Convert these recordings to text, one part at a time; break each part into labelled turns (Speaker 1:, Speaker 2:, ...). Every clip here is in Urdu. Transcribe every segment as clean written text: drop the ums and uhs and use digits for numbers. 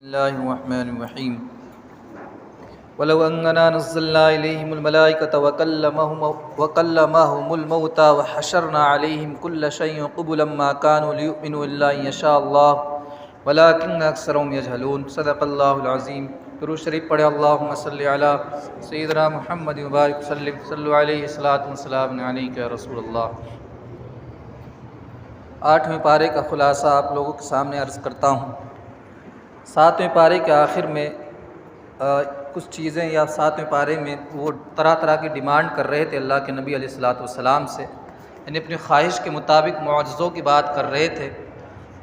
Speaker 1: الله الرحمن الرحيم ولو أننا نزلنا إليهم الملائكة وكلمهم الموتى وحشرنا عليهم كل شيء قبلا ما كانوا ليؤمنوا إلا إن يشاء الله ولكن أكثرهم يجهلون صدق الله العظيم۔ درود شریف پڑھے اللہم صلی علی سیدنا محمد وبارک وسلم صلو علیہ الصلاۃ والسلام علیک یا رسول اللہ۔ 8ویں پارے کا خلاصہ آپ لوگوں کے سامنے عرض کرتا ہوں۔ 7ویں پارے کے آخر میں کچھ چیزیں یا 7ویں پارے میں وہ طرح طرح کی ڈیمانڈ کر رہے تھے اللہ کے نبی علیہ الصلاۃ والسلام سے، یعنی اپنی خواہش کے مطابق معجزوں کی بات کر رہے تھے۔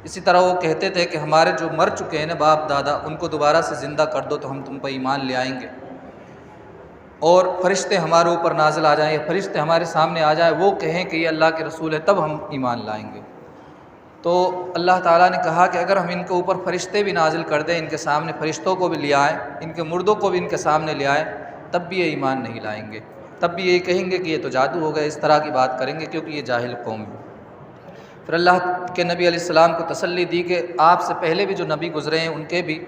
Speaker 1: اسی طرح وہ کہتے تھے کہ ہمارے جو مر چکے ہیں نا باپ دادا، ان کو دوبارہ سے زندہ کر دو تو ہم تم پر ایمان لے آئیں گے، اور فرشتے ہمارے اوپر نازل آ جائیں یا فرشتے ہمارے سامنے آ جائیں، وہ کہیں کہ یہ اللہ کے رسول ہے، تب ہم ایمان لائیں گے۔ تو اللہ تعالیٰ نے کہا کہ اگر ہم ان کے اوپر فرشتے بھی نازل کر دیں، ان کے سامنے فرشتوں کو بھی لے آئیں، ان کے مردوں کو بھی ان کے سامنے لے آئیں، تب بھی یہ ایمان نہیں لائیں گے، تب بھی یہ کہیں گے کہ یہ تو جادو ہو گیا، اس طرح کی بات کریں گے کیونکہ یہ جاہل قوم ہے۔ پھر اللہ کے نبی علیہ السلام کو تسلی دی کہ آپ سے پہلے بھی جو نبی گزرے ہیں ان کے بھی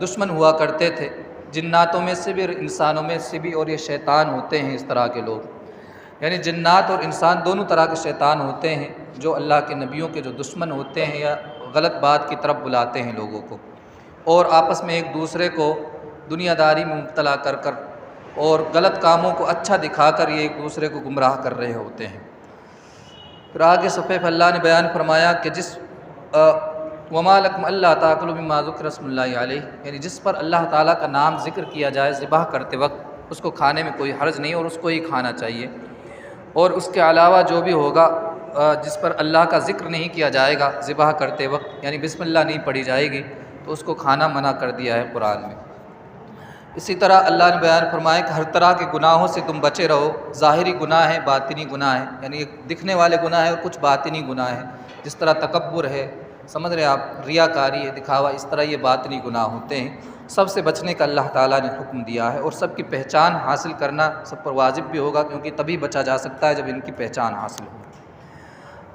Speaker 1: دشمن ہوا کرتے تھے، جناتوں میں سے بھی اور انسانوں میں سے بھی، اور یہ شیطان ہوتے ہیں اس طرح کے لوگ، یعنی جنات اور انسان دونوں طرح کے شیطان ہوتے ہیں جو اللہ کے نبیوں کے جو دشمن ہوتے ہیں یا غلط بات کی طرف بلاتے ہیں لوگوں کو، اور آپس میں ایک دوسرے کو دنیا داری میں مبتلا کر کر اور غلط کاموں کو اچھا دکھا کر یہ ایک دوسرے کو گمراہ کر رہے ہوتے ہیں۔ پھر آگے صفحے پہ اللہ نے بیان فرمایا کہ وما لکم اللہ تاکلوا مما ذکر اسم اللہ علیہ، یعنی جس پر اللہ تعالیٰ کا نام ذکر کیا جائے ذبح کرتے وقت، اس کو کھانے میں کوئی حرج نہیں اور اس کو ہی کھانا چاہیے، اور اس کے علاوہ جو بھی ہوگا جس پر اللہ کا ذکر نہیں کیا جائے گا ذبح کرتے وقت، یعنی بسم اللہ نہیں پڑھی جائے گی، تو اس کو کھانا منع کر دیا ہے قرآن میں۔ اسی طرح اللہ نے بیان فرمایا کہ ہر طرح کے گناہوں سے تم بچے رہو، ظاہری گناہ ہے، باطنی گناہ ہے، یعنی دکھنے والے گناہ ہے اور کچھ باطنی گناہ ہے، جس طرح تکبر ہے، سمجھ رہے آپ، ریاکاری ہے، دکھاوا، اس طرح یہ باطنی گناہ ہوتے ہیں، سب سے بچنے کا اللہ تعالیٰ نے حکم دیا ہے، اور سب کی پہچان حاصل کرنا سب پر واجب بھی ہوگا، کیونکہ تبھی بچا جا سکتا ہے جب ان کی پہچان حاصل ہو۔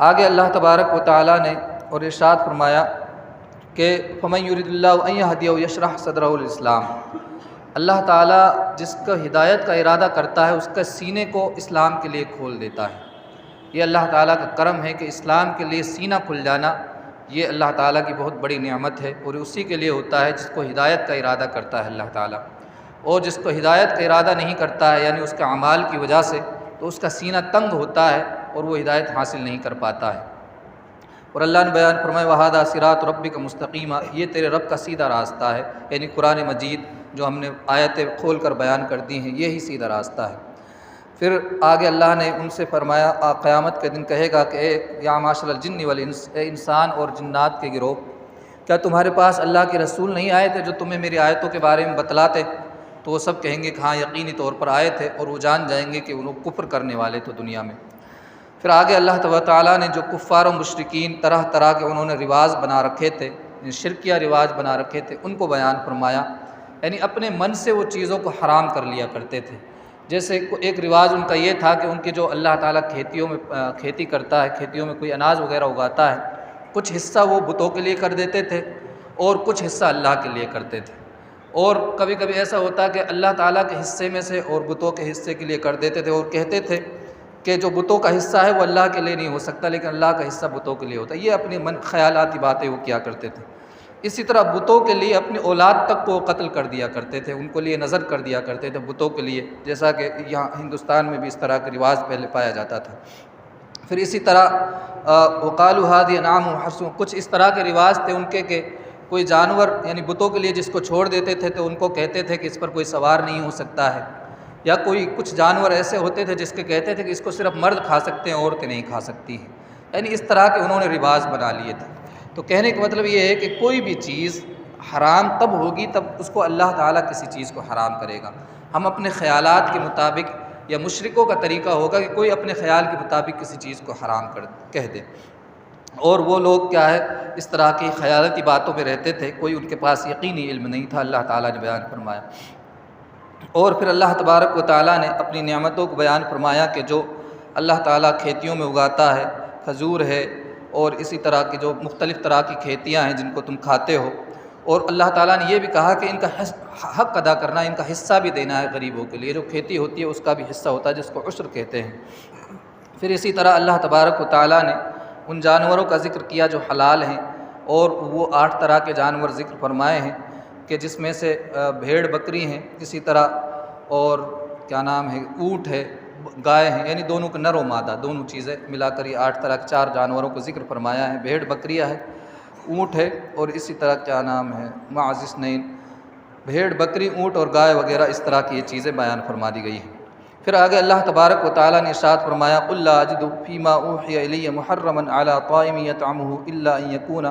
Speaker 1: آگے اللہ تبارک و تعالیٰ نے اور ارشاد فرمایا کہ فَمَن يُرِدِ اللَّهُ أَن يَهْدِيَهُ يَشْرَحْ صَدْرَهُ لِلْإِسْلَامِ، اللہ تعالیٰ جس کا ہدایت کا ارادہ کرتا ہے اس کا سینے کو اسلام کے لیے کھول دیتا ہے۔ یہ اللہ تعالیٰ کا کرم ہے کہ اسلام کے لیے سینہ کھل جانا یہ اللہ تعالیٰ کی بہت بڑی نعمت ہے، اور اسی کے لیے ہوتا ہے جس کو ہدایت کا ارادہ کرتا ہے اللہ تعالیٰ، اور جس کو ہدایت کا ارادہ نہیں کرتا ہے یعنی اس کے اعمال کی وجہ سے تو اس کا سینہ تنگ ہوتا ہے اور وہ ہدایت حاصل نہیں کر پاتا ہے۔ اور اللہ نے بیان فرمایا وَهَذَا صِرَاطُ رَبِّكَ مُسْتَقِيمًا، یہ تیرے رب کا سیدھا راستہ ہے، یعنی قرآن مجید جو ہم نے آیتیں کھول کر بیان کر دی ہیں یہی سیدھا راستہ ہے۔ پھر آگے اللہ نے ان سے فرمایا قیامت کے دن کہے گا کہ اے یا معاشر الجن والانس، اے انسان اور جنات کے گروہ، کیا تمہارے پاس اللہ کے رسول نہیں آئے تھے جو تمہیں میری آیتوں کے بارے میں بتلاتے؟ تو وہ سب کہیں گے کہ ہاں یقینی طور پر آئے تھے، اور وہ جان جائیں گے کہ وہ لوگ کفر کرنے والے تو دنیا میں۔ پھر آگے اللہ تعالیٰ نے جو کفار و مشرکین طرح طرح کے انہوں نے رواج بنا رکھے تھے، شرکیہ رواج بنا رکھے تھے، ان کو بیان فرمایا، یعنی اپنے من سے وہ چیزوں کو حرام کر لیا کرتے تھے۔ جیسے ایک رواج ان کا یہ تھا کہ ان کے جو اللہ تعالیٰ کھیتیوں میں کھیتی کرتا ہے، کھیتیوں میں کوئی اناج وغیرہ اگاتا ہے، کچھ حصہ وہ بتوں کے لیے کر دیتے تھے اور کچھ حصہ اللہ کے لیے کرتے تھے، اور کبھی کبھی ایسا ہوتا کہ اللہ تعالیٰ کے حصے میں سے اور بتوں کے حصے کے لیے کر دیتے تھے، اور کہتے تھے کہ جو بتوں کا حصہ ہے وہ اللہ کے لیے نہیں ہو سکتا لیکن اللہ کا حصہ بتوں کے لیے ہوتا ہے۔ یہ اپنی من خیالاتی باتیں وہ کیا کرتے تھے۔ اسی طرح بتوں کے لیے اپنی اولاد تک کو قتل کر دیا کرتے تھے، ان کو لیے نظر کر دیا کرتے تھے بتوں کے لیے، جیسا کہ یہاں ہندوستان میں بھی اس طرح کا رواج پہلے پایا جاتا تھا۔ پھر اسی طرح وقالوا هذه انعام وحرث، کچھ اس طرح کے رواج تھے ان کے کہ کوئی جانور یعنی بتوں کے لیے جس کو چھوڑ دیتے تھے تو ان کو کہتے تھے کہ اس پر کوئی سوار نہیں ہو سکتا ہے، یا کوئی کچھ جانور ایسے ہوتے تھے جس کے کہتے تھے کہ اس کو صرف مرد کھا سکتے ہیں عورتیں نہیں کھا سکتی ہیں، یعنی اس طرح کے انہوں نے رواج بنا لیے تھے۔ تو کہنے کا مطلب یہ ہے کہ کوئی بھی چیز حرام تب ہوگی تب اس کو اللہ تعالیٰ کسی چیز کو حرام کرے گا۔ ہم اپنے خیالات کے مطابق یا مشرکوں کا طریقہ ہوگا کہ کوئی اپنے خیال کے مطابق کسی چیز کو حرام کہہ دے، اور وہ لوگ کیا ہے اس طرح کی خیالاتی باتوں میں رہتے تھے، کوئی ان کے پاس یقینی علم نہیں تھا، اللہ تعالیٰ نے بیان فرمایا۔ اور پھر اللہ تبارک و تعالیٰ نے اپنی نعمتوں کو بیان فرمایا کہ جو اللہ تعالیٰ کھیتیوں میں اگاتا ہے، کھجور ہے اور اسی طرح کی جو مختلف طرح کی کھیتیاں ہیں جن کو تم کھاتے ہو، اور اللہ تعالیٰ نے یہ بھی کہا کہ ان کا حق ادا کرنا، ان کا حصہ بھی دینا ہے غریبوں کے لیے، جو کھیتی ہوتی ہے اس کا بھی حصہ ہوتا ہے جس کو عشر کہتے ہیں۔ پھر اسی طرح اللہ تبارک و تعالیٰ نے ان جانوروں کا ذکر کیا جو حلال ہیں، اور وہ 8 طرح کے جانور ذکر فرمائے ہیں کہ جس میں سے بھیڑ بکری ہیں، اسی طرح اور کیا نام ہے اونٹ ہے، گائے ہیں، یعنی دونوں کا نر و مادہ دونوں چیزیں ملا کر یہ 8 طرح کے 4 جانوروں کو ذکر فرمایا ہے۔ بھیڑ بکریاں ہے، اونٹ ہے، اور اسی طرح کیا نام ہے معز اثنین، بھیڑ بکری اونٹ اور گائے وغیرہ اس طرح کی یہ چیزیں بیان فرما دی گئی ہیں۔ پھر آگے اللہ تبارک و تعالیٰ نے ارشاد فرمایا قُل لَا أَجِدُ فِيمَا أُوحِيَ إِلَيَّ مُحَرَّمًا عَلَىٰ طَاعِمٍ يَطْعَمُهُ إِلَّا أَن يَكُونَ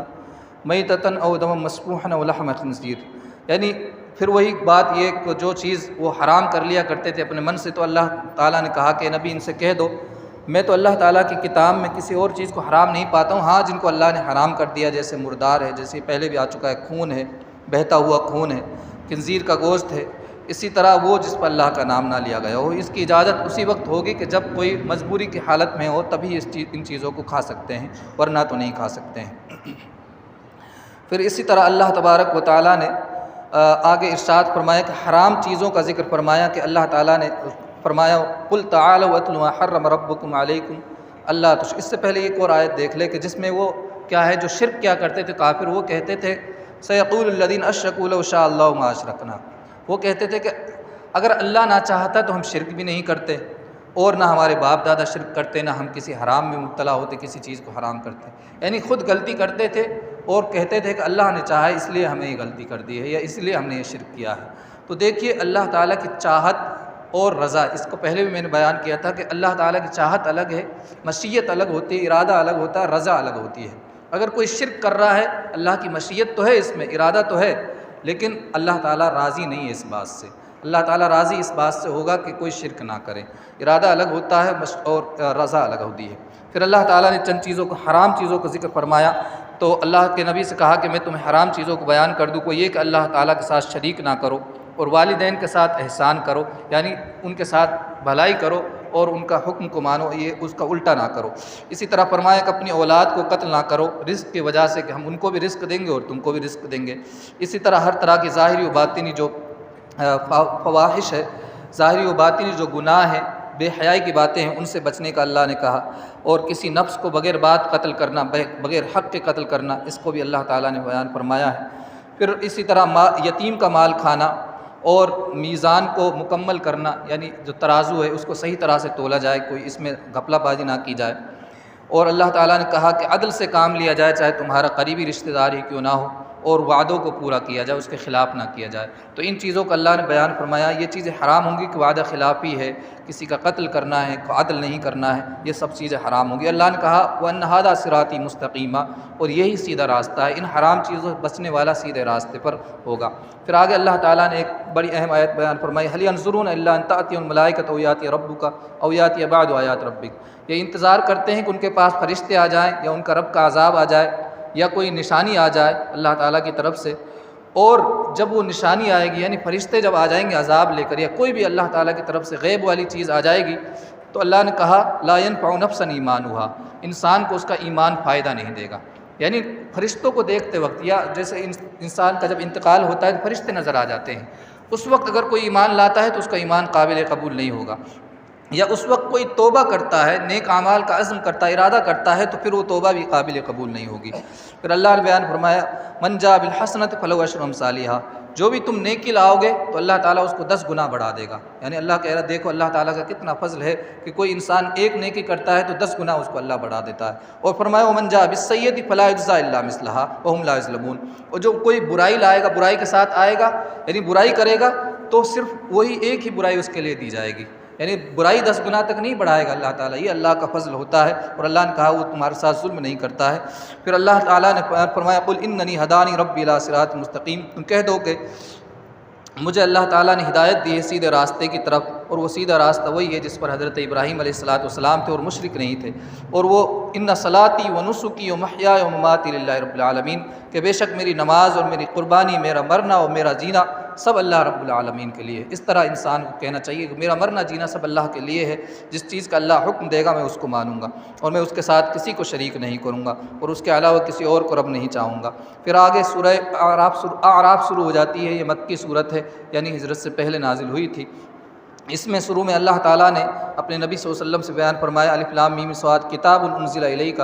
Speaker 1: مَيْتَةً أَوْ دَمًا مَسْفُوحًا أَوْ لَحْمَ خِنزِيرٍ، یعنی پھر وہی بات یہ کہ جو چیز وہ حرام کر لیا کرتے تھے اپنے من سے، تو اللہ تعالیٰ نے کہا کہ نبی ان سے کہہ دو میں تو اللہ تعالیٰ کی کتاب میں کسی اور چیز کو حرام نہیں پاتا ہوں، ہاں جن کو اللہ نے حرام کر دیا جیسے مردار ہے، جیسے پہلے بھی آ چکا ہے، خون ہے، بہتا ہوا خون ہے، خنزیر کا گوشت ہے، اسی طرح وہ جس پر اللہ کا نام نہ لیا گیا ہو، اس کی اجازت اسی وقت ہوگی کہ جب کوئی مجبوری کی حالت میں ہو تبھی ان چیزوں کو کھا سکتے ہیں، ورنہ تو نہیں کھا سکتے ہیں۔ پھر اسی طرح اللہ تبارک و تعالیٰ نے آگے ارشاد فرمایا کہ حرام چیزوں کا ذکر فرمایا کہ اللہ تعالیٰ نے فرمایا قُلْ تَعَالَوْا أَتْلُ مَا حَرَّمَ رَبُّكُمْ عَلَيْكُمْ اللہ تو اس سے پہلے ایک اور آیت دیکھ لے کہ جس میں وہ کیا ہے جو شرک کیا کرتے تھے کافر، وہ کہتے تھے سَيَقُولُ الَّذِينَ أَشْرَكُوا لَوْ شَاءَ اللَّهُ مَا أَشْرَكْنَا، وہ کہتے تھے کہ اگر اللہ نہ چاہتا تو ہم شرک بھی نہیں کرتے، اور نہ ہمارے باپ دادا شرک کرتے، نہ ہم کسی حرام میں مبتلا ہوتے، کسی چیز کو حرام کرتے، یعنی خود غلطی کرتے تھے اور کہتے تھے کہ اللہ نے چاہا اس لیے ہمیں یہ غلطی کر دی ہے یا اس لیے ہم نے یہ شرک کیا ہے۔ تو دیکھیے اللہ تعالیٰ کی چاہت اور رضا، اس کو پہلے بھی میں نے بیان کیا تھا کہ اللہ تعالیٰ کی چاہت الگ ہے، مشیت الگ ہوتی ہے، ارادہ الگ ہوتا ہے، رضا الگ ہوتی ہے۔ اگر کوئی شرک کر رہا ہے اللہ کی مشیت تو ہے اس میں، ارادہ تو ہے، لیکن اللہ تعالیٰ راضی نہیں ہے اس بات سے۔ اللہ تعالیٰ راضی اس بات سے ہوگا کہ کوئی شرک نہ کرے، ارادہ الگ ہوتا ہے اور رضا الگ ہوتی ہے۔ پھر اللہ تعالیٰ نے چند چیزوں کو، حرام چیزوں کا ذکر فرمایا، تو اللہ کے نبی سے کہا کہ میں تمہیں حرام چیزوں کو بیان کر دوں، کوئی یہ کہ اللہ تعالیٰ کے ساتھ شریک نہ کرو، اور والدین کے ساتھ احسان کرو، یعنی ان کے ساتھ بھلائی کرو اور ان کا حکم کو مانو، یہ اس کا الٹا نہ کرو۔ اسی طرح فرمایا کہ اپنی اولاد کو قتل نہ کرو، رزق کی وجہ سے کہ ہم ان کو بھی رزق دیں گے اور تم کو بھی رزق دیں گے۔ اسی طرح ہر طرح کی ظاہری و باطنی جو فواحش ہے، ظاہری و باطنی جو گناہ ہیں، بے حیائی کی باتیں ہیں، ان سے بچنے کا اللہ نے کہا، اور کسی نفس کو بغیر بات قتل کرنا، بغیر حق کے قتل کرنا، اس کو بھی اللہ تعالیٰ نے بیان فرمایا ہے۔ پھر اسی طرح یتیم کا مال کھانا اور میزان کو مکمل کرنا، یعنی جو ترازو ہے اس کو صحیح طرح سے تولا جائے، کوئی اس میں گھپلہ بازی نہ کی جائے، اور اللہ تعالیٰ نے کہا کہ عدل سے کام لیا جائے، چاہے تمہارا قریبی رشتہ دار ہی کیوں نہ ہو، اور وعدوں کو پورا کیا جائے، اس کے خلاف نہ کیا جائے۔ تو ان چیزوں کا اللہ نے بیان فرمایا، یہ چیزیں حرام ہوں گی کہ وعدہ خلافی ہے، کسی کا قتل کرنا ہے، عدل نہیں کرنا ہے، یہ سب چیزیں حرام ہوں گی۔ اللہ نے کہا وَأَنَّ هَذَا صِرَاطِي مُسْتَقِيمًا، اور یہی سیدھا راستہ ہے، ان حرام چیزوں سے بچنے والا سیدھے راستے پر ہوگا۔ پھر آگے اللہ تعالیٰ نے ایک بڑی اہم آیت بیان فرمائی هَلْ يَنظُرُونَ إِلَّا أَن تَأْتِيَهُمُ الْمَلَائِكَةُ أَوْ يَأْتِيَ رَبُّكَ أَوْ يَأْتِيَ بَعْضُ آيَاتِ رَبِّكَ، یہ انتظار کرتے ہیں کہ ان کے پاس فرشتے آ جائیں یا ان کا رب کا عذاب آ جائے یا کوئی نشانی آ جائے اللہ تعالیٰ کی طرف سے، اور جب وہ نشانی آئے گی، یعنی فرشتے جب آ جائیں گے عذاب لے کر یا کوئی بھی اللہ تعالیٰ کی طرف سے غیب والی چیز آ جائے گی، تو اللہ نے کہا لا ينفع نفسا ایمانها، انسان کو اس کا ایمان فائدہ نہیں دے گا۔ یعنی فرشتوں کو دیکھتے وقت، یا جیسے انسان کا جب انتقال ہوتا ہے تو فرشتے نظر آ جاتے ہیں، اس وقت اگر کوئی ایمان لاتا ہے تو اس کا ایمان قابل قبول نہیں ہوگا، یا اس وقت کوئی توبہ کرتا ہے، نیک اعمال کا عزم کرتا ہے، ارادہ کرتا ہے، تو پھر وہ توبہ بھی قابل قبول نہیں ہوگی۔ پھر اللہ نے بیان فرمایا من جاء بالحسنۃ فلہ عشر امثالھا، جو بھی تم نیکی لاؤ گے تو اللہ تعالیٰ اس کو 10 گنا بڑھا دے گا۔ یعنی اللہ کہہ رہا دیکھو اللہ تعالیٰ کا کتنا فضل ہے کہ کوئی انسان ایک نیکی کرتا ہے تو 10 گنا اس کو اللہ بڑھا دیتا ہے۔ اور فرمایا ومن جاء بالسیئۃ فلا یجزی الا مثلھا وهم لا یظلمون، اور جو کوئی برائی لائے گا، برائی کے ساتھ آئے گا، یعنی برائی کرے گا تو صرف وہی ایک ہی برائی اس کے لیے دی جائے گی، یعنی برائی 10 گنا تک نہیں بڑھائے گا اللہ تعالیٰ، یہ اللہ کا فضل ہوتا ہے، اور اللہ نے کہا وہ تمہارے ساتھ ظلم نہیں کرتا ہے۔ پھر اللہ تعالیٰ نے فرمایا قل اننی ہدانی ربی الی صراط مستقیم، تم کہہ دو کہ مجھے اللہ تعالیٰ نے ہدایت دی ہے سیدھے راستے کی طرف، اور وہ سیدھا راستہ وہی ہے جس پر حضرت ابراہیم علیہ السلام تھے اور مشرک نہیں تھے، اور وہ ان صلاتی و نسکی و محیای و مماتی للہ رب العالمین، کہ بے شک میری نماز اور میری قربانی، میرا مرنا اور میرا جینا سب اللہ رب العالمین کے لیے. اس طرح انسان کو کہنا چاہیے کہ میرا مرنا جینا سب اللہ کے لیے ہے. جس چیز کا اللہ حکم دے گا میں اس کو مانوں گا اور میں اس کے ساتھ کسی کو شریک نہیں کروں گا اور اس کے علاوہ کسی اور کو رب نہیں چاہوں گا. پھر آگے سورہ اعراف شروع ہو جاتی ہے. یہ مکی صورت ہے، یعنی ہجرت سے پہلے نازل ہوئی تھی. اس میں شروع میں اللہ تعالیٰ نے اپنے نبی صلی اللہ علیہ وسلم سے بیان فرمایا الف لام میم صاد کتاب انزل الیک،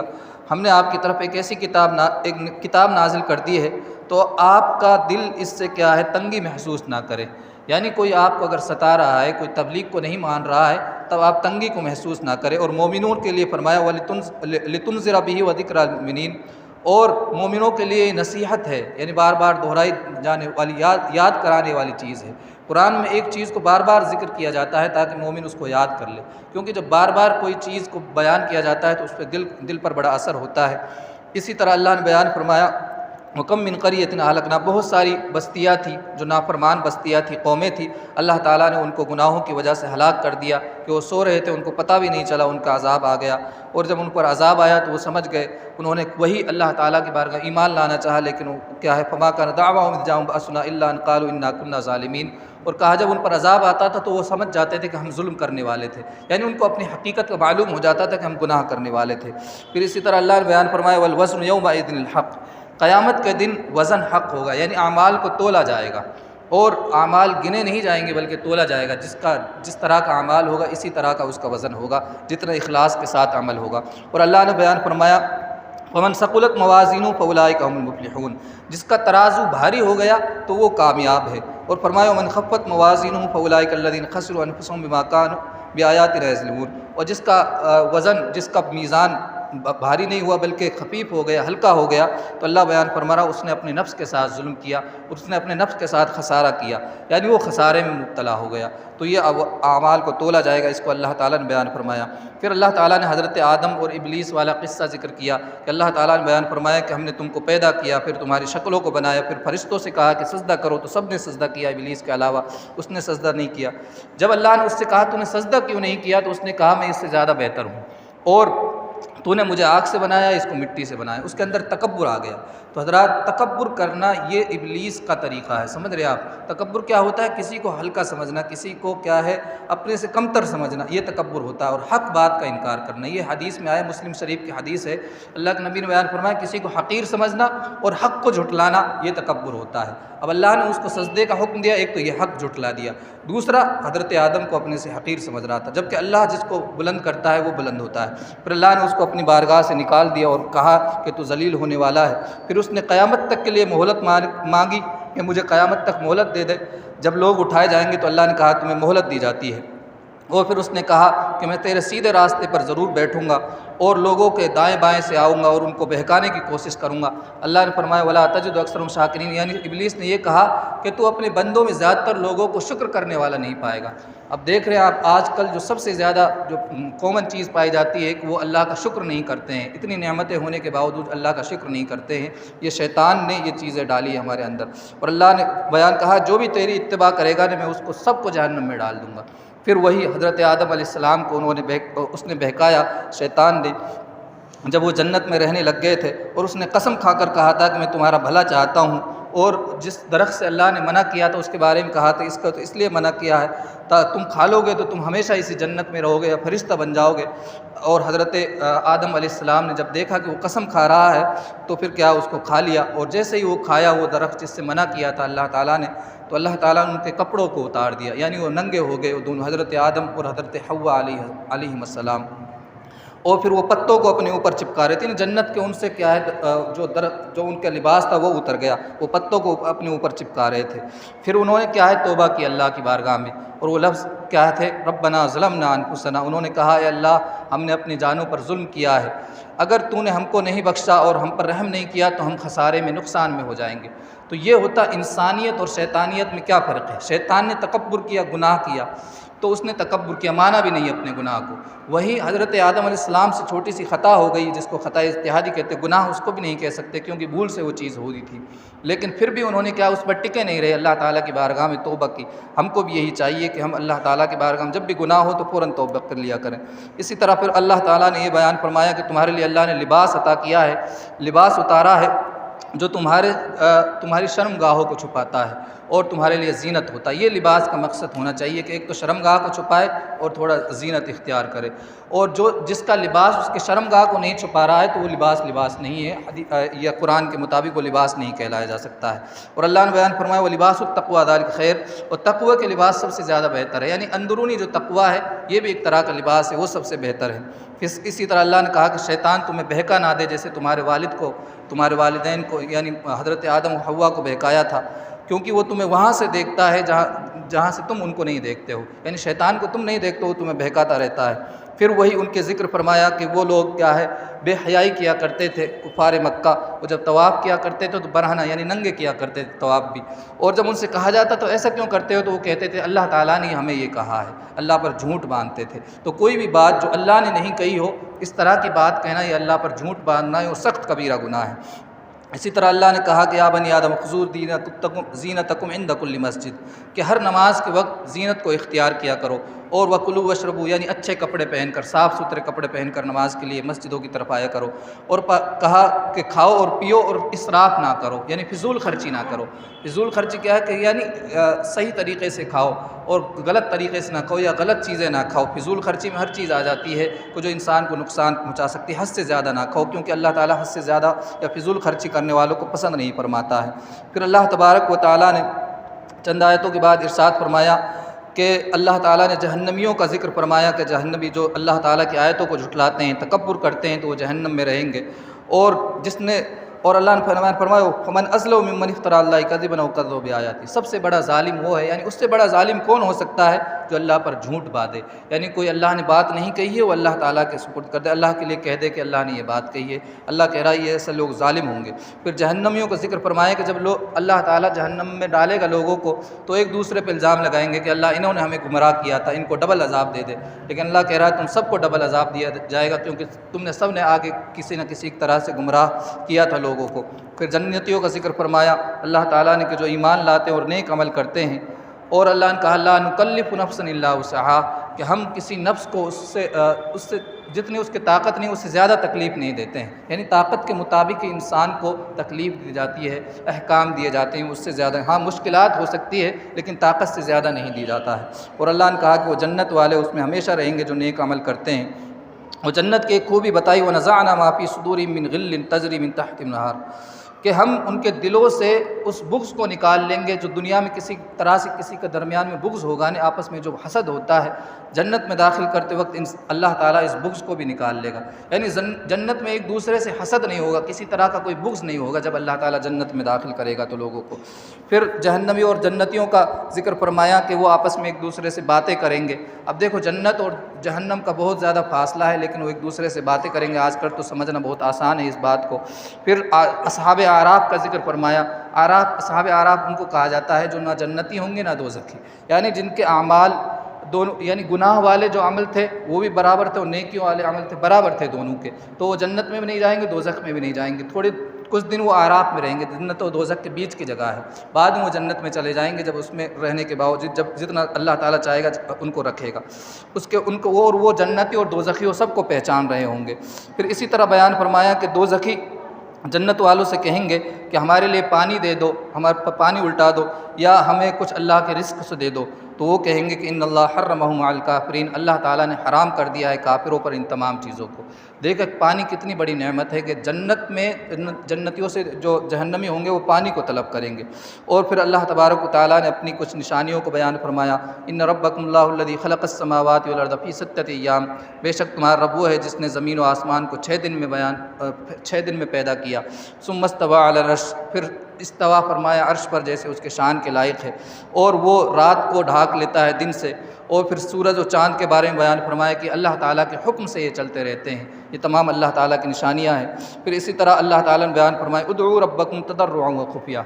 Speaker 1: ہم نے آپ کی طرف ایک ایسی کتاب نازل کر دی ہے تو آپ کا دل اس سے کیا ہے تنگی محسوس نہ کرے. یعنی کوئی آپ کو اگر ستا رہا ہے، کوئی تبلیغ کو نہیں مان رہا ہے، تب آپ تنگی کو محسوس نہ کرے. اور مومنون کے لیے فرمایا لِتُنذِرَ بِهِ وَذِكْرَى الْمُؤْمِنِينَ، اور مومنوں کے لیے نصیحت ہے، یعنی بار بار دہرائی جانے والی یاد کرانے والی چیز ہے. قرآن میں ایک چیز کو بار بار ذکر کیا جاتا ہے تاکہ مومن اس کو یاد کر لے، کیونکہ جب بار بار کوئی چیز کو بیان کیا جاتا ہے تو اس پہ دل پر بڑا اثر ہوتا ہے. اسی طرح اللہ نے بیان فرمایا وَكَمْ مِنْ قَرْيَةٍ أَهْلَكْنَاهَا، بہت ساری بستیاں تھیں جو نافرمان بستیاں تھیں، قومیں تھیں، اللہ تعالیٰ نے ان کو گناہوں کی وجہ سے ہلاک کر دیا کہ وہ سو رہے تھے، ان کو پتہ بھی نہیں چلا ان کا عذاب آ گیا. اور جب ان پر عذاب آیا تو وہ سمجھ گئے، انہوں نے وہی اللہ تعالیٰ کی بارگاہ ایمان لانا چاہا، لیکن وہ کیا ہے فَمَا كَانَ دَعْوَاهُمْ إِذْ جَاءَهُم بَأْسُنَا إِلَّا أَن قَالُوا إِنَّا كُنَّا ظَالِمِينَ. اور کہا جب ان پر عذاب آتا تھا تو وہ سمجھ جاتے تھے کہ ہم ظلم کرنے والے تھے، یعنی ان کو اپنی حقیقت کا معلوم ہو جاتا تھا کہ ہم گناہ کرنے والے تھے. پھر اسی طرح اللہ نے بیان فرمایا وَالْوَزْنُ يَوْمَئِذٍ الْحَقُّ، قیامت کے دن وزن حق ہوگا، یعنی اعمال کو تولا جائے گا اور اعمال گنے نہیں جائیں گے بلکہ تولا جائے گا. جس طرح کا اعمال ہوگا اسی طرح کا اس کا وزن ہوگا، جتنا اخلاص کے ساتھ عمل ہوگا. اور اللہ نے بیان فرمایا فَمَنْ ثَقُلَتْ مَوَازِينُهُ فَأُولَٰئِكَ هُمُ الْمُفْلِحُونَ، جس کا ترازو بھاری ہو گیا تو وہ کامیاب ہے. اور فرمایا وَمَنْ خَفَّتْ مَوَازِينُهُ فَأُولَٰئِكَ الَّذِينَ خَسِرُوا أَنفُسَهُم بِمَا كَانُوا بِآيَاتِنَا يَظْلِمُونَ. اور جس کا وزن، جس کا میزان بھاری نہیں ہوا بلکہ خفیف ہو گیا، ہلکا ہو گیا، تو اللہ بیان فرما رہا اس نے اپنے نفس کے ساتھ ظلم کیا اور اس نے اپنے نفس کے ساتھ خسارہ کیا، یعنی وہ خسارے میں مبتلا ہو گیا. تو یہ اعمال کو تولا جائے گا، اس کو اللہ تعالیٰ نے بیان فرمایا. پھر اللہ تعالیٰ نے حضرت آدم اور ابلیس والا قصہ ذکر کیا کہ اللہ تعالیٰ نے بیان فرمایا کہ ہم نے تم کو پیدا کیا، پھر تمہاری شکلوں کو بنایا، پھر فرشتوں سے کہا کہ سجدہ کرو تو سب نے سجدہ کیا، ابلیس کے علاوہ اس نے سجدہ نہیں کیا. جب اللہ نے اس سے کہا تو نے سجدہ کیوں نہیں کیا، تو اس نے کہا میں اس سے زیادہ بہتر ہوں، اور تو نے مجھے آگ سے بنایا، اس کو مٹی سے بنایا. اس کے اندر تکبر آ گیا. تو حضرات تکبر کرنا یہ ابلیس کا طریقہ ہے. سمجھ رہے آپ تکبر کیا ہوتا ہے؟ کسی کو ہلکا سمجھنا، کسی کو کیا ہے اپنے سے کمتر سمجھنا، یہ تکبر ہوتا ہے. اور حق بات کا انکار کرنا، یہ حدیث میں آیا، مسلم شریف کی حدیث ہے، اللہ کے نبی نے بیان فرمایا کسی کو حقیر سمجھنا اور حق کو جھٹلانا یہ تکبر ہوتا ہے. اب اللہ نے اس کو سجدے کا حکم دیا، ایک تو یہ حق جھٹلا دیا، دوسرا حضرت آدم کو اپنے سے حقیر سمجھ رہا تھا، جبکہ اللہ جس کو بلند کرتا ہے وہ بلند ہوتا ہے. پھر اللہ نے اس کو اپنی بارگاہ سے نکال دیا اور کہا کہ تو ذلیل ہونے والا ہے. پھر اس نے قیامت تک کے لیے مہلت مانگی کہ مجھے قیامت تک مہلت دے دے. جب لوگ اٹھائے جائیں گے تو اللہ نے کہا تمہیں مہلت دی جاتی ہے. اور پھر اس نے کہا کہ میں تیرے سیدھے راستے پر ضرور بیٹھوں گا اور لوگوں کے دائیں بائیں سے آؤں گا اور ان کو بہکانے کی کوشش کروں گا. اللہ نے فرمایا ولا تجد اکثرهم شاکرین، یعنی ابلیس نے یہ کہا کہ تو اپنے بندوں میں زیادہ تر لوگوں کو شکر کرنے والا نہیں پائے گا. اب دیکھ رہے ہیں آپ آج کل جو سب سے زیادہ جو کامن چیز پائی جاتی ہے کہ وہ اللہ کا شکر نہیں کرتے ہیں. اتنی نعمتیں ہونے کے باوجود اللہ کا شکر نہیں کرتے ہیں. یہ شیطان نے یہ چیزیں ڈالی ہیں ہمارے اندر. اور اللہ نے بیان کہا جو بھی تیری اتباع کرے گا نا میں اس کو سب کو جہنم میں ڈال دوں گا. پھر وہی حضرت آدم علیہ السلام کو اس نے بہکایا شیطان نے، جب وہ جنت میں رہنے لگ گئے تھے، اور اس نے قسم کھا کر کہا تھا کہ میں تمہارا بھلا چاہتا ہوں، اور جس درخت سے اللہ نے منع کیا تھا اس کے بارے میں کہا تھا اس کا تو اس لیے منع کیا ہے تم کھا لو گے تو تم ہمیشہ اسی جنت میں رہو گے یا فرشتہ بن جاؤ گے. اور حضرت آدم علیہ السلام نے جب دیکھا کہ وہ قسم کھا رہا ہے تو پھر کیا اس کو کھا لیا. اور جیسے ہی وہ کھایا وہ درخت جس سے منع کیا تھا اللہ تعالیٰ نے، تو اللہ تعالیٰ نے ان کے کپڑوں کو اتار دیا، یعنی وہ ننگے ہو گئے وہ دونوں، حضرت آدم اور حضرت حوا علیہ السلام. اور پھر وہ پتوں کو اپنے اوپر چپکا رہے تھے. جنت کے ان سے کیا ہے جو ان کا لباس تھا وہ اتر گیا، وہ پتوں کو اپنے اوپر چپکا رہے تھے. پھر انہوں نے کیا ہے توبہ کی اللہ کی بارگاہ میں، اور وہ لفظ کیا تھے ربنا ظلمنا انفسنا. انہوں نے کہا اے اللہ ہم نے اپنی جانوں پر ظلم کیا ہے، اگر تو نے ہم کو نہیں بخشا اور ہم پر رحم نہیں کیا تو ہم خسارے میں نقصان میں ہو جائیں گے. تو یہ ہوتا انسانیت اور شیطانیت میں کیا فرق ہے. شیطان نے تکبر کیا، گناہ کیا، تو اس نے تکبر کیا، مانا بھی نہیں اپنے گناہ کو. وہی حضرت آدم علیہ السلام سے چھوٹی سی خطا ہو گئی جس کو خطا اجتہادی کہتے، گناہ اس کو بھی نہیں کہہ سکتے کیونکہ بھول سے وہ چیز ہو رہی تھی، لیکن پھر بھی انہوں نے کیا اس پر ٹکے نہیں رہے، اللہ تعالیٰ کی بارگاہ میں توبہ کی. ہم کو بھی یہی چاہیے کہ ہم اللہ تعالیٰ کی بارگاہ میں جب بھی گناہ ہو تو فوراً توبہ کر لیا کریں. اسی طرح پھر اللہ تعالیٰ نے یہ بیان فرمایا کہ تمہارے لیے اللہ نے لباس عطا کیا ہے، لباس اتارا ہے جو تمہاری شرم گاہوں کو چھپاتا ہے اور تمہارے لیے زینت ہوتا ہے۔ یہ لباس کا مقصد ہونا چاہیے کہ ایک تو شرم گاہ کو چھپائے اور تھوڑا زینت اختیار کرے، اور جس کا لباس اس کے شرم گاہ کو نہیں چھپا رہا ہے تو وہ لباس نہیں ہے، یا قرآن کے مطابق وہ لباس نہیں کہلایا جا سکتا ہے۔ اور اللہ نے بیان فرمایا وہ لباس التقویٰ ذالک خیر، اور تقوی کے لباس سب سے زیادہ بہتر ہے، یعنی اندرونی جو تقوی ہے یہ بھی ایک طرح کا لباس ہے، وہ سب سے بہتر ہے۔ اسی طرح اللہ نے کہا کہ شیطان تمہیں بہکا نہ دے جیسے تمہارے والدین کو یعنی حضرت آدم و حوا کو بہکایا تھا، کیونکہ وہ تمہیں وہاں سے دیکھتا ہے جہاں سے تم ان کو نہیں دیکھتے ہو، یعنی شیطان کو تم نہیں دیکھتے ہو، تمہیں بہکاتا رہتا ہے۔ پھر وہی ان کے ذکر فرمایا کہ وہ لوگ کیا ہے بے حیائی کیا کرتے تھے کفار مکہ، وہ جب طواف کیا کرتے تھے تو برہنہ یعنی ننگے کیا کرتے تھے طواف بھی، اور جب ان سے کہا جاتا تو ایسا کیوں کرتے ہو تو وہ کہتے تھے اللہ تعالیٰ نے ہمیں یہ کہا ہے، اللہ پر جھوٹ باندھتے تھے۔ تو کوئی بھی بات جو اللہ نے نہیں کہی ہو اس طرح کی بات کہنا یہ اللہ پر جھوٹ باندھنا ہے، وہ سخت کبیرہ گناہ ہے۔ اسی طرح اللہ نے کہا کہ یا بنی آدم خذوا زینتکم عند کل مسجد، کہ ہر نماز کے وقت زینت کو اختیار کیا کرو، اور وکلوا واشربوا یعنی اچھے کپڑے پہن کر، صاف ستھرے کپڑے پہن کر نماز کے لیے مسجدوں کی طرف آیا کرو، اور کہا کہ کھاؤ اور پیو اور اسراف نہ کرو، یعنی فضول خرچی نہ کرو۔ فضول خرچی کیا ہے کہ یعنی صحیح طریقے سے کھاؤ اور غلط طریقے سے نہ کھاؤ یا غلط چیزیں نہ کھاؤ۔ فضول خرچی میں ہر چیز آ جاتی ہے کہ جو انسان کو نقصان پہنچا سکتی ہے، حد سے زیادہ نہ کھاؤ، کیونکہ اللہ تعالیٰ حد سے زیادہ یا فضول خرچی کرنے والوں کو پسند نہیں فرماتا ہے۔ پھر اللہ تبارک و تعالیٰ نے چند آیتوں کے بعد ارشاد فرمایا کہ اللہ تعالیٰ نے جہنمیوں کا ذکر فرمایا کہ جہنمی جو اللہ تعالیٰ کی آیتوں کو جھٹلاتے ہیں، تکبر کرتے ہیں، تو وہ جہنم میں رہیں گے۔ اور اللہ نے فرمایا فمن اظلم ممن افتری علی اللہ کذبا او کذب بآیاتہ، سب سے بڑا ظالم وہ ہے، یعنی اس سے بڑا ظالم کون ہو سکتا ہے جو اللہ پر جھوٹ باندھے، یعنی کوئی اللہ نے بات نہیں کہی ہے وہ اللہ تعالیٰ کے سپرد کر دے، اللہ کے لیے کہہ دے کہ اللہ نے یہ بات کہی ہے، اللہ کہہ رہا ہے یہ ایسے لوگ ظالم ہوں گے۔ پھر جہنمیوں کا ذکر فرمایا کہ جب اللہ تعالیٰ جہنم میں ڈالے گا لوگوں کو تو ایک دوسرے پہ الزام لگائیں گے کہ اللہ انہوں نے ہمیں گمراہ کیا تھا، ان کو ڈبل عذاب دے دے، لیکن اللہ کہہ رہا ہے تم سب کو ڈبل عذاب دیا جائے گا، کیونکہ تم نے سب نے آگے کسی نہ کسی طرح سے گمراہ کیا تھا لوگوں کو۔ پھر جنتیوں کا ذکر فرمایا اللہ تعالیٰ نے کہ جو ایمان لاتے ہیں اور نیک عمل کرتے ہیں، اور اللہ نے کہا لا نکلف نفسا الا وسعها، کہ ہم کسی نفس کو اس سے جتنی اس کی طاقت نہیں اس سے زیادہ تکلیف نہیں دیتے ہیں، یعنی طاقت کے مطابق ہی انسان کو تکلیف دی جاتی ہے، احکام دیے جاتے ہیں، اس سے زیادہ ہاں مشکلات ہو سکتی ہے لیکن طاقت سے زیادہ نہیں دی جاتا ہے۔ اور اللہ نے کہا کہ وہ جنت والے اس میں ہمیشہ رہیں گے جو نیک عمل کرتے ہیں۔ اور جنت کی ایک خوبی بتائی وَنَزَعْنَا مَا فِي صُدُورِهِم مِّن غِلٍّ تَجْرِي مِن تَحْتِهِمُ الْأَنْهَارُ، کہ ہم ان کے دلوں سے اس بغض کو نکال لیں گے جو دنیا میں کسی طرح سے کسی کے درمیان میں بغض ہوگا، نہیں آپس میں جو حسد ہوتا ہے، جنت میں داخل کرتے وقت اللہ تعالیٰ اس بغض کو بھی نکال لے گا، یعنی جنت میں ایک دوسرے سے حسد نہیں ہوگا، کسی طرح کا کوئی بغض نہیں ہوگا جب اللہ تعالیٰ جنت میں داخل کرے گا تو لوگوں کو۔ پھر جہنمی اور جنتیوں کا ذکر فرمایا کہ وہ آپس میں ایک دوسرے سے باتیں کریں گے۔ اب دیکھو جنت اور جہنم کا بہت زیادہ فاصلہ ہے لیکن وہ ایک دوسرے سے باتیں کریں گے، آج کل تو سمجھنا بہت آسان ہے اس بات کو۔ پھر اصحاب اعراف کا ذکر فرمایا، اصحاب اعراف ان کو کہا جاتا ہے جو نہ جنتی ہوں گے نہ دوزخی، یعنی جن کے اعمال دونوں یعنی گناہ والے جو عمل تھے وہ بھی برابر تھے اور نیکیوں والے عمل تھے برابر تھے دونوں کے، تو وہ جنت میں بھی نہیں جائیں گے دوزخ میں بھی نہیں جائیں گے، کچھ دن وہ اعراف میں رہیں گے، جنت اور دوزخ کے بیچ کی جگہ ہے، بعد میں وہ جنت میں چلے جائیں گے جب اس میں رہنے کے باوجود جب جتنا اللہ تعالیٰ چاہے گا ان کو رکھے گا، ان کو وہ جنتی اور دوزخی وہ سب کو پہچان رہے ہوں گے۔ پھر اسی طرح بیان فرمایا کہ دوزخی جنت والوں سے کہیں گے کہ ہمارے لیے پانی دے دو، ہمارے پانی الٹا دو، یا ہمیں کچھ اللہ کے رزق سے دے دو، تو وہ کہیں گے کہ ان اللہ حرمہم علی الکافرین، اللہ تعالیٰ نے حرام کر دیا ہے کافروں پر ان تمام چیزوں کو۔ دیکھیں پانی کتنی بڑی نعمت ہے کہ جنت میں جنتیوں سے جو جہنمی ہوں گے وہ پانی کو طلب کریں گے۔ اور پھر اللہ تبارک و تعالیٰ نے اپنی کچھ نشانیوں کو بیان فرمایا، ان ربکم اللہ الذی خلق السماوات والارض فی ستۃ ایام، بے شک تمہارا رب وہ ہے جس نے زمین و آسمان کو 6 دن میں پیدا کیا، ثم استوى علی العرش، پھر استوا فرمایا عرش پر جیسے اس کے شان کے لائق ہے، اور وہ رات کو ڈھانک لیتا ہے دن سے، اور پھر سورج و چاند کے بارے میں بیان فرمایا کہ اللہ تعالیٰ کے حکم سے یہ چلتے رہتے ہیں، یہ تمام اللہ تعالیٰ کی نشانیاں ہیں۔ پھر اسی طرح اللہ تعالیٰ نے بیان فرمایا ادعوا ربکم تضرعا وخفیا،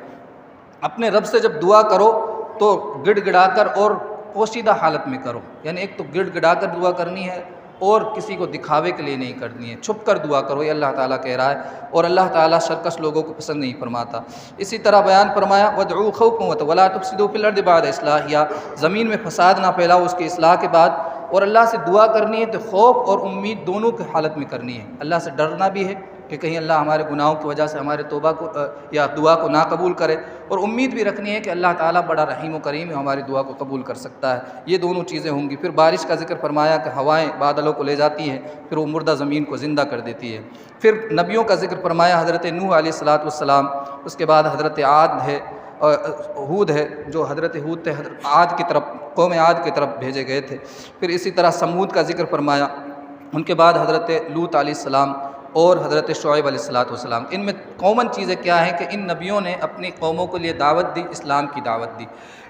Speaker 1: اپنے رب سے جب دعا کرو تو گڑ گڑا کر اور پوشیدہ حالت میں کرو، یعنی ایک تو گڑ گڑا کر دعا کرنی ہے اور کسی کو دکھاوے کے لیے نہیں کرنی ہے، چھپ کر دعا کرو، یہ اللہ تعالیٰ کہہ رہا ہے، اور اللہ تعالیٰ سرکش لوگوں کو پسند نہیں فرماتا۔ اسی طرح بیان فرمایا وادعوا خوفا ولا تفسدوا فی الارض بعد اصلاحها، زمین میں فساد نہ پھیلاؤ اس کی اصلاح کے بعد، اور اللہ سے دعا کرنی ہے تو خوف اور امید دونوں کی حالت میں کرنی ہے، اللہ سے ڈرنا بھی ہے کہ کہیں اللہ ہمارے گناہوں کی وجہ سے ہمارے توبہ کو یا دعا کو نہ قبول کرے، اور امید بھی رکھنی ہے کہ اللہ تعالیٰ بڑا رحیم و کریم ہے، ہماری دعا کو قبول کر سکتا ہے۔ یہ دونوں چیزیں ہوں گی۔ پھر بارش کا ذکر فرمایا کہ ہوائیں بادلوں کو لے جاتی ہیں، پھر وہ مردہ زمین کو زندہ کر دیتی ہے۔ پھر نبیوں کا ذکر فرمایا، حضرت نوح علیہ الصلاۃ والسلام، اس کے بعد حضرت عاد ہے، ہود ہے، جو حضرت ہود تھے حضرت عاد کی طرف، قوم عاد کی طرف بھیجے گئے تھے۔ پھر اسی طرح سمود کا ذکر فرمایا، ان کے بعد حضرت لوط علیہ السلام اور حضرت شعیب علیہ الصلاۃ والسلام۔ ان میں کامن چیزیں کیا ہیں کہ ان نبیوں نے اپنی قوموں کے لیے دعوت دی، اسلام کی دعوت دی،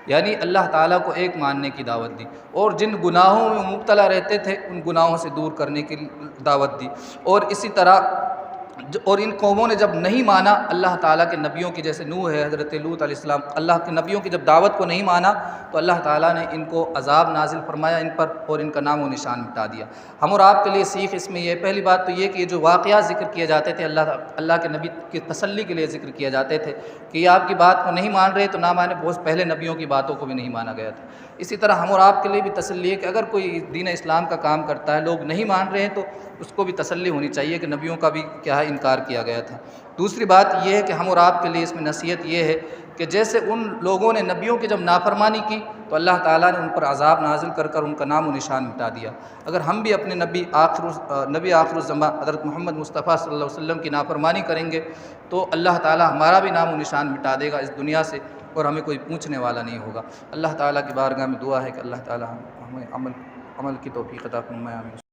Speaker 1: یعنی اللہ تعالیٰ کو ایک ماننے کی دعوت دی، اور جن گناہوں میں مبتلا رہتے تھے ان گناہوں سے دور کرنے کی دعوت دی۔ اور اسی طرح اور ان قوموں نے جب نہیں مانا اللہ تعالیٰ کے نبیوں کی، جیسے نوح ہے، حضرت لوط علیہ السلام، اللہ کے نبیوں کی جب دعوت کو نہیں مانا تو اللہ تعالیٰ نے ان کو عذاب نازل فرمایا ان پر، اور ان کا نام و نشان مٹا دیا۔ ہم اور آپ کے لیے سیکھ اس میں یہ، پہلی بات تو یہ کہ یہ جو واقعات ذکر کیے جاتے تھے اللہ کے نبی کی تسلی کے لیے ذکر کیے جاتے تھے کہ یہ آپ کی بات کو نہیں مان رہے تو نہ مانے، بہت پہلے نبیوں کی باتوں کو بھی نہیں مانا گیا تھا۔ اسی طرح ہم اور آپ کے لیے بھی تسلی ہے کہ اگر کوئی دین اسلام کا کام کرتا ہے، لوگ نہیں مان رہے ہیں، تو اس کو بھی تسلی ہونی چاہیے کہ نبیوں کا بھی کیا ہے انکار کیا گیا تھا۔ دوسری بات یہ ہے کہ ہم اور آپ کے لیے اس میں نصیحت یہ ہے کہ جیسے ان لوگوں نے نبیوں کی جب نافرمانی کی تو اللہ تعالیٰ نے ان پر عذاب نازل کر کر ان کا نام و نشان مٹا دیا۔ اگر ہم بھی اپنے نبی آخر الزمان حضرت محمد مصطفیٰ صلی اللہ علیہ وسلم کی نافرمانی کریں گے تو اللہ تعالیٰ ہمارا بھی نام و نشان مٹا دے گا اس دنیا سے، اور ہمیں کوئی پوچھنے والا نہیں ہوگا۔ اللہ تعالیٰ کی بارگاہ میں دعا ہے کہ اللہ تعالیٰ ہمیں عمل کی توفیق عطا فرمائے۔ آمین۔